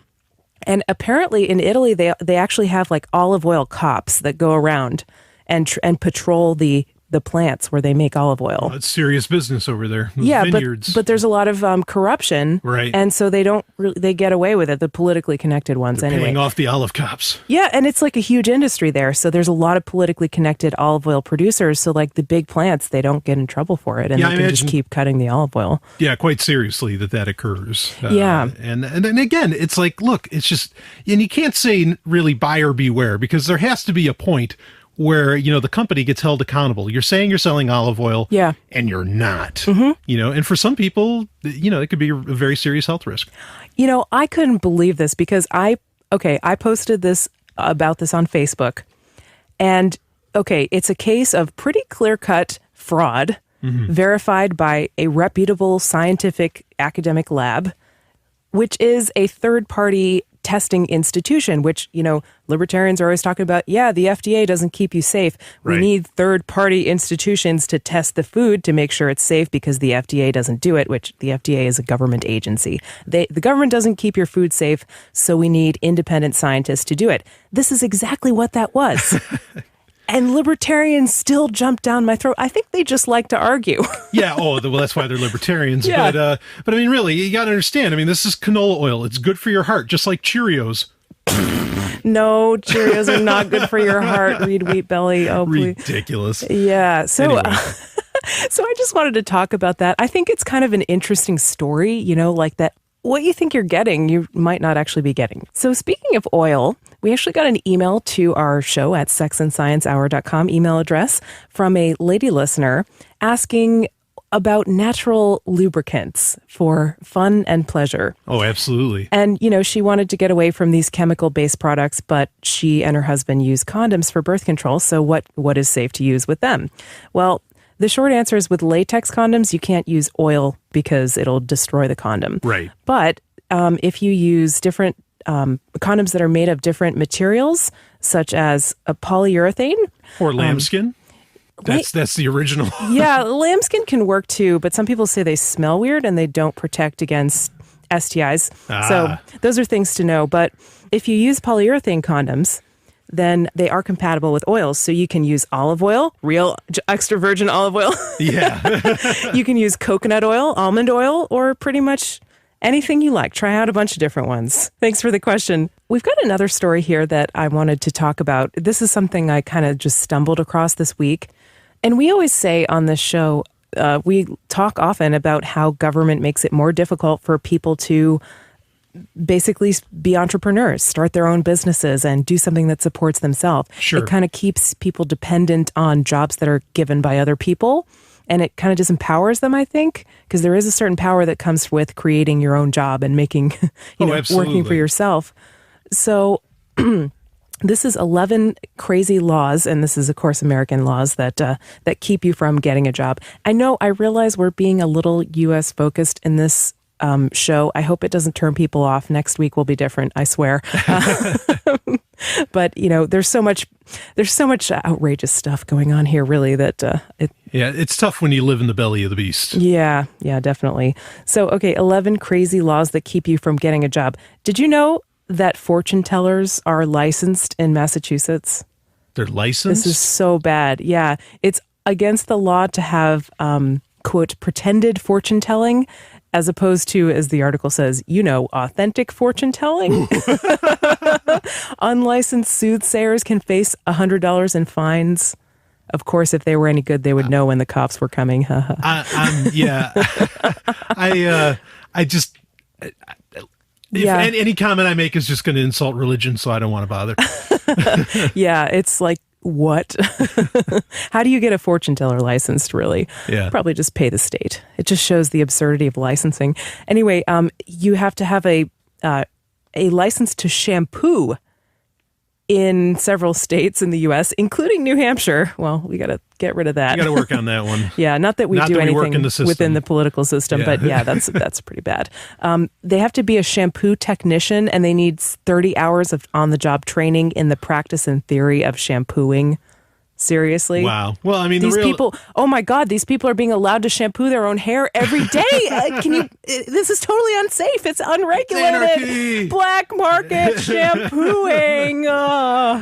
And apparently in Italy, they actually have like olive oil cops that go around and patrol the plants where they make olive oil. Oh, it's serious business over there. Those vineyards. But there's a lot of corruption, right? And so they get away with it. The politically connected ones, They're anyway. Paying off the olive cops. Yeah, and it's like a huge industry there. So there's a lot of politically connected olive oil producers. So like the big plants, they don't get in trouble for it, and they can just keep cutting the olive oil. Yeah, quite seriously that occurs. And then again, it's like, look, it's just, and you can't say really buyer beware, because there has to be a point where, the company gets held accountable. You're saying you're selling olive oil, and you're not. Mm-hmm. And for some people, it could be a very serious health risk. I couldn't believe this because I posted about this on Facebook, and it's a case of pretty clear-cut fraud, verified by a reputable scientific academic lab, which is a third-party testing institution, which, libertarians are always talking about, the FDA doesn't keep you safe. We need third-party institutions to test the food to make sure it's safe because the FDA doesn't do it, which the FDA is a government agency. The government doesn't keep your food safe, so we need independent scientists to do it. This is exactly what that was. And libertarians still jump down my throat. I think they just like to argue. Well, that's why they're libertarians. But really, you got to understand. This is canola oil. It's good for your heart, just like Cheerios. No, Cheerios are not good for your heart. Read Wheat Belly. Oh, please. Ridiculous. Yeah. So, anyway. So I just wanted to talk about that. I think it's kind of an interesting story, like that. What you think you're getting, you might not actually be getting. So speaking of oil, we actually got an email to our show at sexandsciencehour.com email address from a lady listener asking about natural lubricants for fun and pleasure. Oh, absolutely. And, she wanted to get away from these chemical-based products, but she and her husband use condoms for birth control. So what is safe to use with them? Well, The short answer is with latex condoms, you can't use oil because it'll destroy the condom. Right. But if you use different condoms that are made of different materials, such as a polyurethane or lambskin. That's the original. Yeah, lambskin can work too, but some people say they smell weird and they don't protect against STIs. So those are things to know. But if you use polyurethane condoms, then they are compatible with oils. So you can use olive oil, real extra virgin olive oil. Yeah. You can use coconut oil, almond oil, or pretty much anything you like. Try out a bunch of different ones. Thanks for the question. We've got another story here that I wanted to talk about. This is something I kind of just stumbled across this week. And we always say on this show, we talk often about how government makes it more difficult for people to basically be entrepreneurs, start their own businesses, and do something that supports themselves. Sure. It kind of keeps people dependent on jobs that are given by other people. And it kind of disempowers them, I think, because there is a certain power that comes with creating your own job and making, working for yourself. So this is 11 crazy laws, and this is, of course, American laws that keep you from getting a job. I realize we're being a little U.S. focused in this show. I hope it doesn't turn people off. Next week will be different, I swear. But there's so much outrageous stuff going on here, really. It's tough when you live in the belly of the beast. Yeah, definitely. So, okay, 11 crazy laws that keep you from getting a job. Did you know that fortune tellers are licensed in Massachusetts? They're licensed? This is so bad. Yeah, it's against the law to have, quote, pretended fortune telling, as opposed to, as the article says, authentic fortune telling. Unlicensed soothsayers can face $100 in fines. Of course, if they were any good, they would know when the cops were coming. Any comment I make is just going to insult religion, so I don't want to bother. Yeah, it's like, what? How do you get a fortune teller licensed, really? Yeah. Probably just pay the state. It just shows the absurdity of licensing. Anyway, you have to have a license to shampoo in several states in the U.S., including New Hampshire. Well, we got to get rid of that. You got to work on that one. Yeah, not that we do anything within the political system, but yeah, that's pretty bad. They have to be a shampoo technician, and they need 30 hours of on-the-job training in the practice and theory of shampooing. Seriously? Wow. Well, I mean, these people, oh my God, these people are being allowed to shampoo their own hair every day. This is totally unsafe. It's unregulated. Anarchy. Black market shampooing.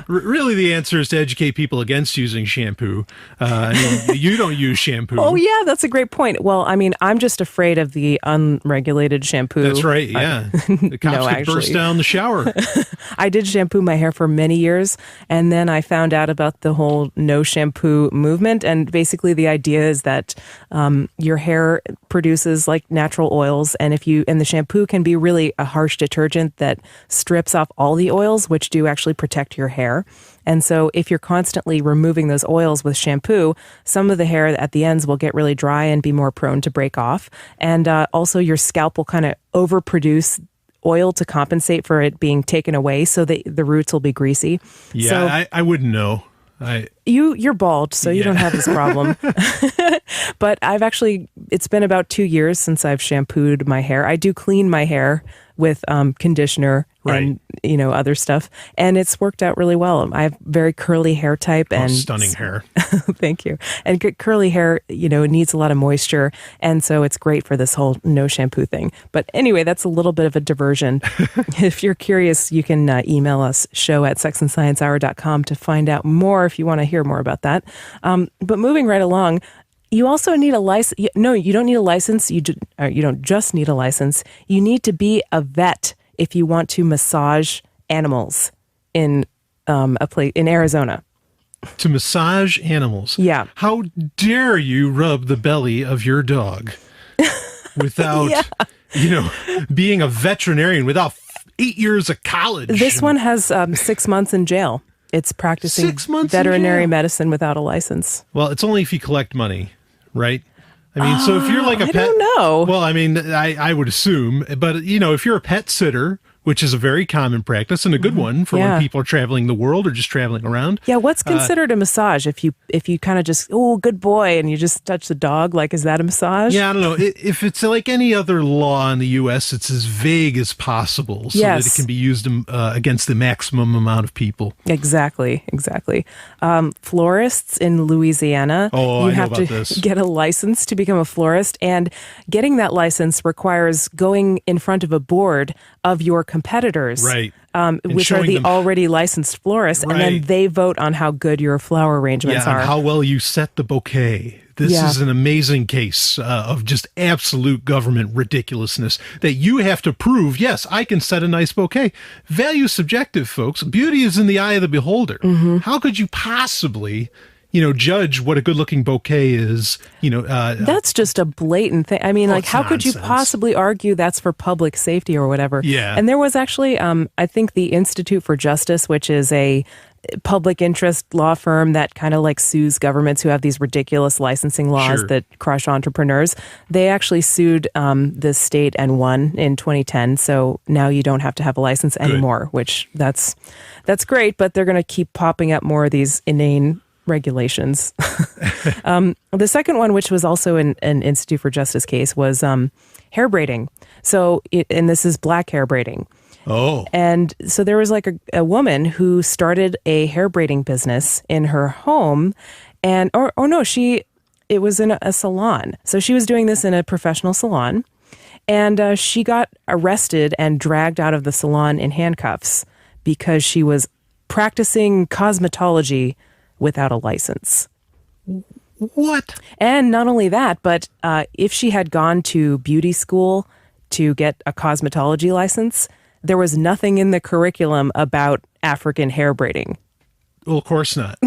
Really, the answer is to educate people against using shampoo. You don't use shampoo. Oh, yeah, that's a great point. Well, I mean, I'm just afraid of the unregulated shampoo. That's right, yeah. The cops could burst down the shower. I did shampoo my hair for many years, and then I found out about the whole no shampoo movement. And basically the idea is that your hair produces like natural oils, and the shampoo can be really a harsh detergent that strips off all the oils, which do actually protect your hair. And so if you're constantly removing those oils with shampoo, some of the hair at the ends will get really dry and be more prone to break off. And also your scalp will kind of overproduce oil to compensate for it being taken away, so the roots will be greasy. Yeah, so, I wouldn't know. You're bald, so you don't have this problem. But it's been about 2 years since I've shampooed my hair. I do clean my hair with right. conditioner and other stuff, and it's worked out really well. I have very curly hair type and stunning hair. Thank you. And curly hair, needs a lot of moisture, and so it's great for this whole no shampoo thing. But anyway, that's a little bit of a diversion. If you're curious, you can email us show@sexandsciencehour.com to find out more if you want to hear more about that. But moving right along, you also need a license. No, you don't need a license. You don't just need a license. You need to be a vet if you want to massage animals in a place in Arizona. To massage animals? Yeah. How dare you rub the belly of your dog without, being a veterinarian, without 8 years of college? This one has 6 months in jail. It's practicing 6 months veterinary medicine without a license. Well, it's only if you collect money, right? I mean, so if you're like a pet... I don't know. Well, I mean, I would assume, but, if you're a pet sitter which is a very common practice and a good one for when people are traveling the world or just traveling around. Yeah, what's considered a massage? If you kind of just, oh, good boy, and you just touch the dog, like, is that a massage? Yeah, I don't know. If it's like any other law in the U.S., it's as vague as possible so that it can be used against the maximum amount of people. Exactly. Florists in Louisiana, you have to get a license to become a florist, and getting that license requires going in front of a board of your competitors, right? Which are the already licensed florists, and then they vote on how good your flower arrangements are. And how well you set the bouquet. This is an amazing case of just absolute government ridiculousness that you have to prove, yes, I can set a nice bouquet. Value is subjective, folks. Beauty is in the eye of the beholder. How could you possibly judge what a good-looking bouquet is, that's just a blatant thing. I mean, how could you possibly argue that's for public safety or whatever? Yeah. And there was actually, I think the Institute for Justice, which is a public interest law firm that kind of sues governments who have these ridiculous licensing laws that crush entrepreneurs. They actually sued this state and won in 2010. So now you don't have to have a license anymore, which that's great, but they're going to keep popping up more of these inane regulations. The second one, which was also an Institute for Justice case, was hair braiding. And this is black hair braiding. Oh. And so there was a woman who started a hair braiding business in her home, and it was in a salon. So she was doing this in a professional salon, and she got arrested and dragged out of the salon in handcuffs because she was practicing cosmetology without a license. What? And not only that, but if she had gone to beauty school to get a cosmetology license, there was nothing in the curriculum about African hair braiding. Well, of course not.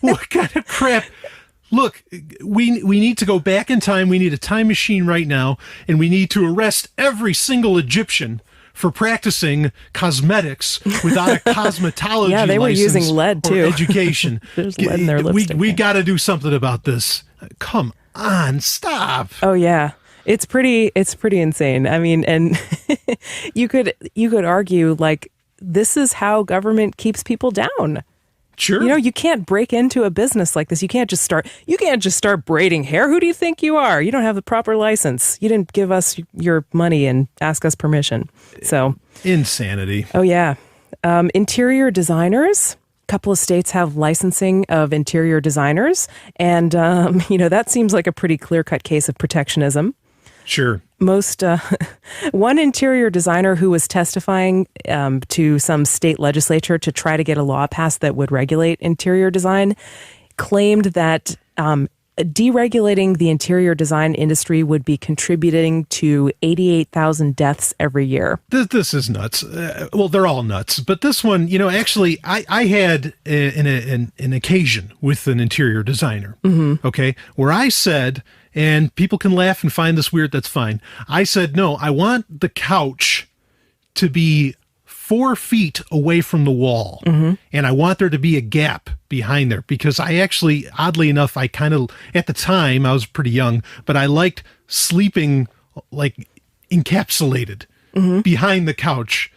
What kind of crap? Look, we need to go back in time. We need a time machine right now, and we need to arrest every single Egyptian for practicing cosmetics without a cosmetology yeah, they were license using lead too. Or education. There's lead in their lipstick. We got to do something about this. Come on, stop. Oh yeah, it's pretty insane. I mean, and you could argue this is how government keeps people down. Sure. You can't break into a business like this. You can't just start braiding hair. Who do you think you are? You don't have the proper license. You didn't give us your money and ask us permission. So insanity. Oh yeah. Interior designers. A couple of states have licensing of interior designers. And, that seems like a pretty clear-cut case of protectionism. Sure. One interior designer who was testifying to some state legislature to try to get a law passed that would regulate interior design claimed that deregulating the interior design industry would be contributing to 88,000 deaths every year. This is nuts. Well, they're all nuts. But this one, actually, I had an occasion with an interior designer, okay, where I said, and people can laugh and find this weird, that's fine. I said, no, I want the couch to be 4 feet away from the wall. And I want there to be a gap behind there because I actually, oddly enough, I kind of, at the time, I was pretty young, but I liked sleeping encapsulated behind the couch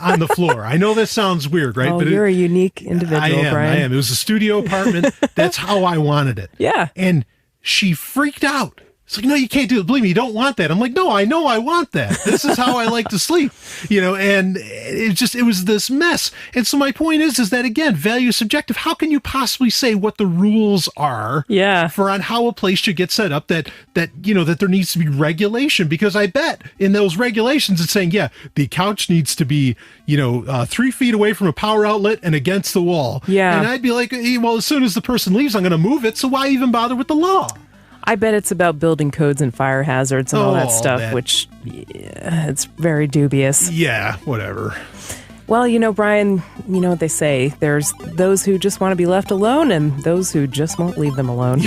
on the floor. I know that sounds weird, right? Oh, but you're a unique individual, Brian. I am. It was a studio apartment. That's how I wanted it. Yeah. And she freaked out. It's like, no, you can't do it. Believe me, you don't want that. I'm like, no, I know I want that. This is how I like to sleep, and it was this mess. And so my point is that, again, value is subjective. How can you possibly say what the rules are for on how a place should get set up that there needs to be regulation? Because I bet in those regulations, it's saying, the couch needs to be, 3 feet away from a power outlet and against the wall. Yeah. And I'd be like, well, as soon as the person leaves, I'm going to move it. So why even bother with the law? I bet it's about building codes and fire hazards and all that stuff, which it's very dubious. Yeah, whatever. Well, Brian, you know what they say. There's those who just want to be left alone and those who just won't leave them alone.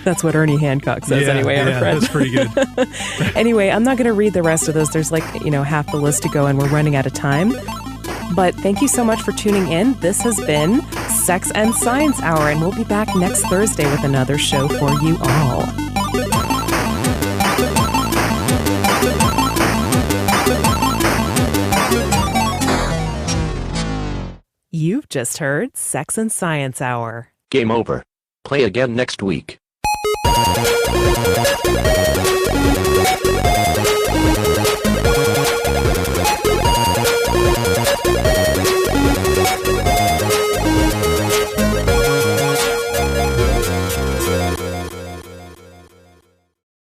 That's what Ernie Hancock says anyway, our friend. That's pretty good. Anyway, I'm not going to read the rest of those. There's half the list to go and we're running out of time. But thank you so much for tuning in. This has been Sex and Science Hour, and we'll be back next Thursday with another show for you all. You've just heard Sex and Science Hour. Game over. Play again next week.